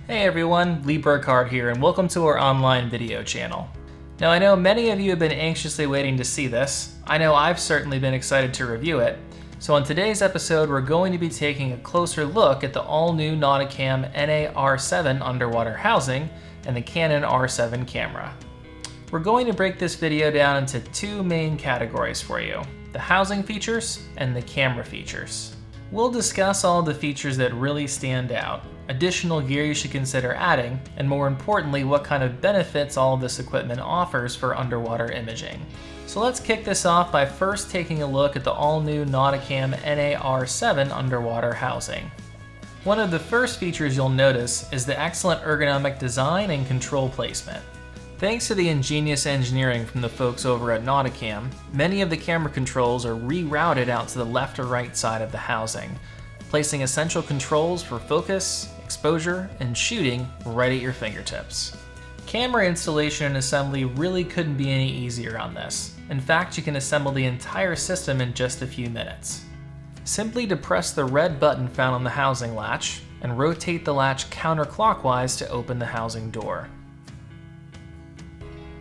Hey everyone, Lee Burkhardt here, and welcome to our online video channel. Now I know many of you have been anxiously waiting to see this. I know I've certainly been excited to review it. So on today's episode, we're going to be taking a closer look at the all-new Nauticam NA-R7 underwater housing and the Canon R7 camera. We're going to break this video down into two main categories for you: the housing features and the camera features. We'll discuss all the features that really stand out, additional gear you should consider adding, and more importantly, what kind of benefits all of this equipment offers for underwater imaging. So let's kick this off by first taking a look at the all-new Nauticam NA-R7 underwater housing. One of the first features you'll notice is the excellent ergonomic design and control placement. Thanks to the ingenious engineering from the folks over at Nauticam, many of the camera controls are rerouted out to the left or right side of the housing, placing essential controls for focus, exposure, and shooting right at your fingertips. Camera installation and assembly really couldn't be any easier on this. In fact, you can assemble the entire system in just a few minutes. Simply depress the red button found on the housing latch and rotate the latch counterclockwise to open the housing door.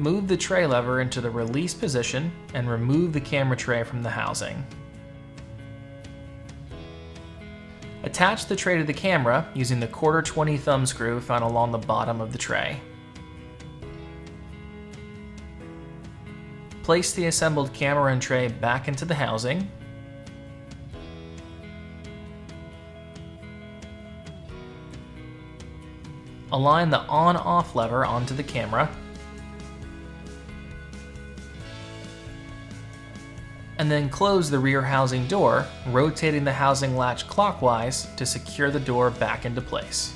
Move the tray lever into the release position and remove the camera tray from the housing. Attach the tray to the camera using the 1/4 thumb screw found along the bottom of the tray. Place the assembled camera and tray back into the housing. Align the on-off lever onto the camera. And then close the rear housing door, rotating the housing latch clockwise to secure the door back into place.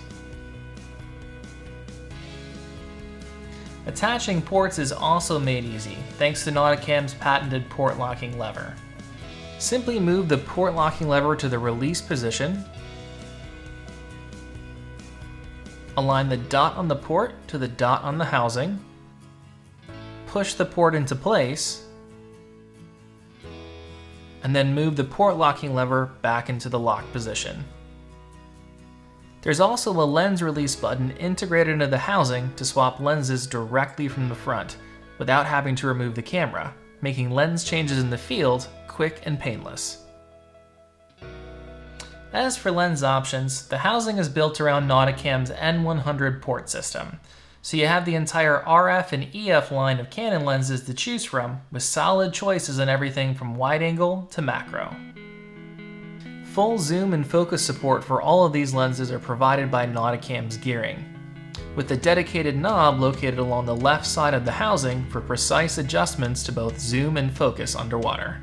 Attaching ports is also made easy thanks to Nauticam's patented port locking lever. Simply move the port locking lever to the release position, align the dot on the port to the dot on the housing, push the port into place, and then move the port locking lever back into the lock position. There's also a lens release button integrated into the housing to swap lenses directly from the front without having to remove the camera, making lens changes in the field quick and painless. As for lens options, the housing is built around Nauticam's N100 port system, so you have the entire RF and EF line of Canon lenses to choose from, with solid choices in everything from wide angle to macro. Full zoom and focus support for all of these lenses are provided by Nauticam's gearing, with a dedicated knob located along the left side of the housing for precise adjustments to both zoom and focus underwater.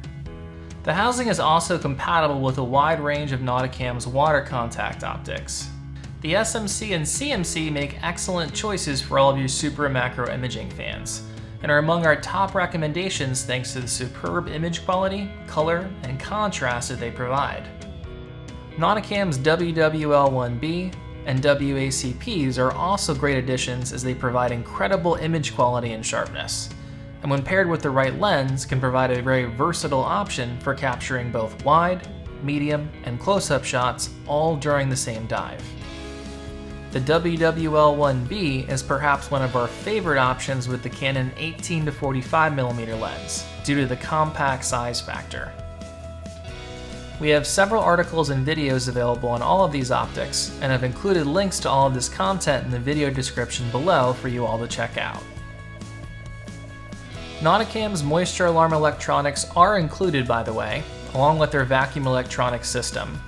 The housing is also compatible with a wide range of Nauticam's water contact optics. The SMC and CMC make excellent choices for all of your super and macro imaging fans, and are among our top recommendations thanks to the superb image quality, color, and contrast that they provide. Nauticam's WWL1B and WACPs are also great additions as they provide incredible image quality and sharpness, and when paired with the right lens can provide a very versatile option for capturing both wide, medium, and close-up shots all during the same dive. The WWL1B is perhaps one of our favorite options with the Canon 18 to 45mm lens, due to the compact size factor. We have several articles and videos available on all of these optics, and have included links to all of this content in the video description below for you all to check out. Nauticam's moisture alarm electronics are included, by the way, along with their vacuum electronics system.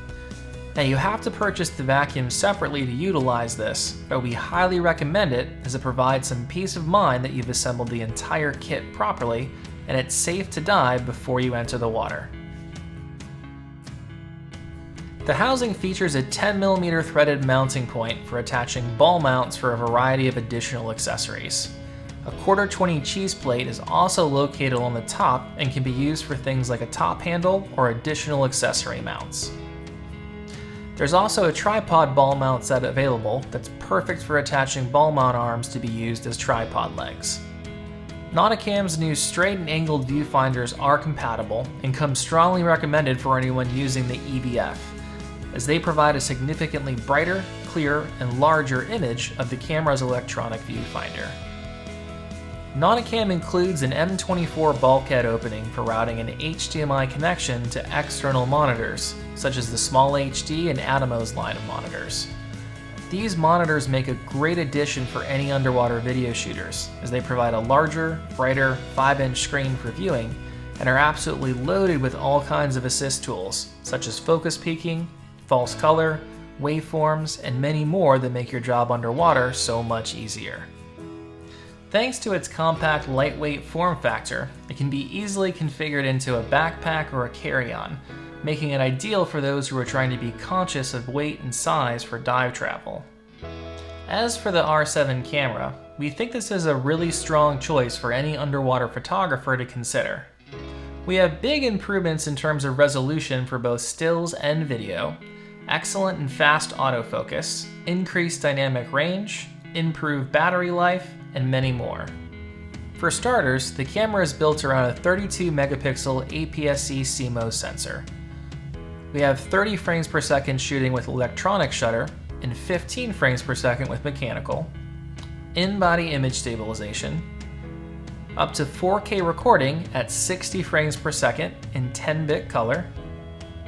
Now you have to purchase the vacuum separately to utilize this, but we highly recommend it as it provides some peace of mind that you've assembled the entire kit properly and it's safe to dive before you enter the water. The housing features a 10mm threaded mounting point for attaching ball mounts for a variety of additional accessories. A 1/4 cheese plate is also located on the top and can be used for things like a top handle or additional accessory mounts. There's also a tripod ball mount set available that's perfect for attaching ball mount arms to be used as tripod legs. Nauticam's new straight and angled viewfinders are compatible and come strongly recommended for anyone using the EVF, as they provide a significantly brighter, clear and larger image of the camera's electronic viewfinder. Nauticam includes an M24 bulkhead opening for routing an HDMI connection to external monitors, such as the Small HD and Atomos line of monitors. These monitors make a great addition for any underwater video shooters, as they provide a larger, brighter 5-inch screen for viewing and are absolutely loaded with all kinds of assist tools, such as focus peaking, false color, waveforms, and many more that make your job underwater so much easier. Thanks to its compact, lightweight form factor, it can be easily configured into a backpack or a carry-on, making it ideal for those who are trying to be conscious of weight and size for dive travel. As for the R7 camera, we think this is a really strong choice for any underwater photographer to consider. We have big improvements in terms of resolution for both stills and video, excellent and fast autofocus, increased dynamic range, improved battery life, and many more. For starters, the camera is built around a 32 megapixel APS-C CMOS sensor. We have 30 frames per second shooting with electronic shutter and 15 frames per second with mechanical, in-body image stabilization, up to 4K recording at 60 frames per second in 10-bit color,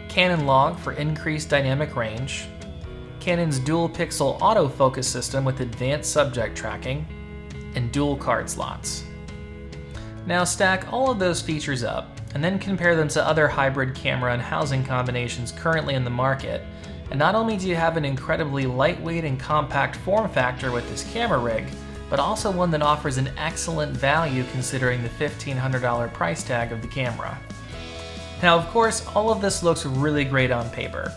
Canon log for increased dynamic range, Canon's dual pixel autofocus system with advanced subject tracking, and dual card slots. Now stack all of those features up and then compare them to other hybrid camera and housing combinations currently in the market, and not only do you have an incredibly lightweight and compact form factor with this camera rig, but also one that offers an excellent value considering the $1,500 price tag of the camera. Now of course, all of this looks really great on paper,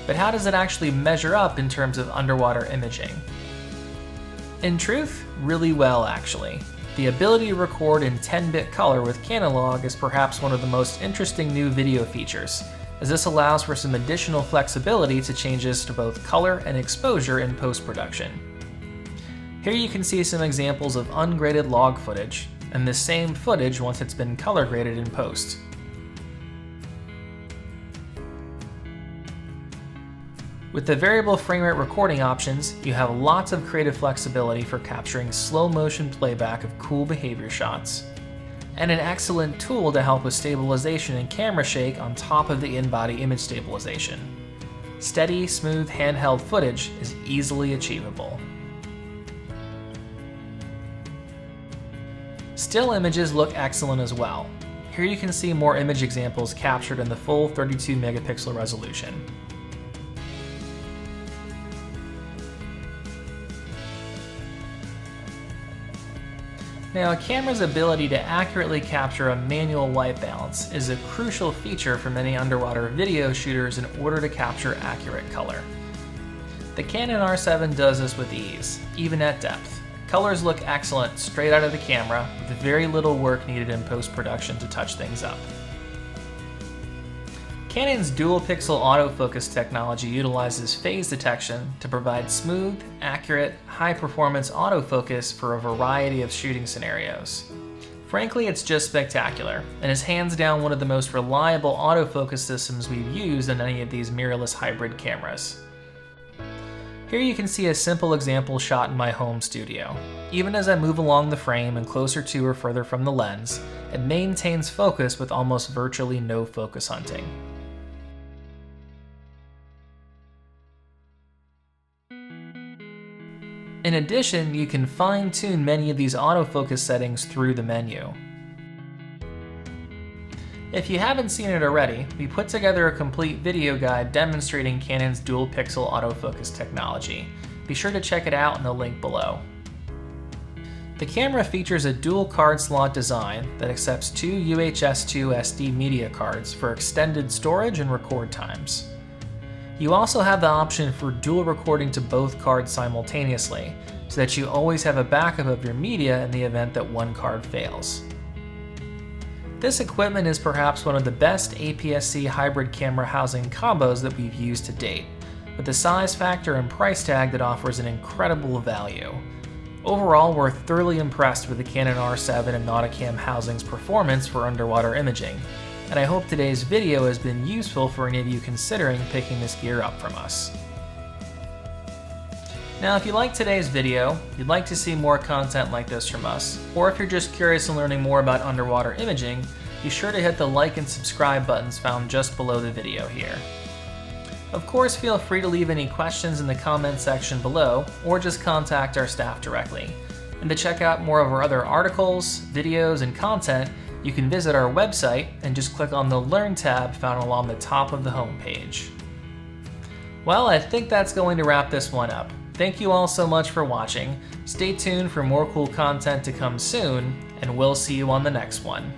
but how does it actually measure up in terms of underwater imaging? In truth, really well actually. The ability to record in 10-bit color with Canon log is perhaps one of the most interesting new video features, as this allows for some additional flexibility to changes to both color and exposure in post-production. Here you can see some examples of ungraded log footage, and this same footage once it's been color graded in post. With the variable frame rate recording options, you have lots of creative flexibility for capturing slow motion playback of cool behavior shots, and an excellent tool to help with stabilization and camera shake on top of the in-body image stabilization. Steady, smooth handheld footage is easily achievable. Still images look excellent as well. Here you can see more image examples captured in the full 32 megapixel resolution. Now, a camera's ability to accurately capture a manual white balance is a crucial feature for many underwater video shooters in order to capture accurate color. The Canon R7 does this with ease, even at depth. Colors look excellent straight out of the camera, with very little work needed in post-production to touch things up. Canon's dual pixel autofocus technology utilizes phase detection to provide smooth, accurate, high-performance autofocus for a variety of shooting scenarios. Frankly, it's just spectacular, and is hands down one of the most reliable autofocus systems we've used on any of these mirrorless hybrid cameras. Here you can see a simple example shot in my home studio. Even as I move along the frame and closer to or further from the lens, it maintains focus with almost virtually no focus hunting. In addition, you can fine-tune many of these autofocus settings through the menu. If you haven't seen it already, we put together a complete video guide demonstrating Canon's dual pixel autofocus technology. Be sure to check it out in the link below. The camera features a dual card slot design that accepts 2 UHS-2 SD media cards for extended storage and record times. You also have the option for dual recording to both cards simultaneously, so that you always have a backup of your media in the event that one card fails. This equipment is perhaps one of the best APS-C hybrid camera housing combos that we've used to date, with a size factor and price tag that offers an incredible value. Overall, we're thoroughly impressed with the Canon R7 and Nauticam housing's performance for underwater imaging, and I hope today's video has been useful for any of you considering picking this gear up from us. Now, if you liked today's video, you'd like to see more content like this from us, or if you're just curious in learning more about underwater imaging, be sure to hit the like and subscribe buttons found just below the video here. Of course, feel free to leave any questions in the comment section below, or just contact our staff directly. And to check out more of our other articles, videos, and content, you can visit our website and just click on the Learn tab found along the top of the homepage. Well, I think that's going to wrap this one up. Thank you all so much for watching. Stay tuned for more cool content to come soon, and we'll see you on the next one.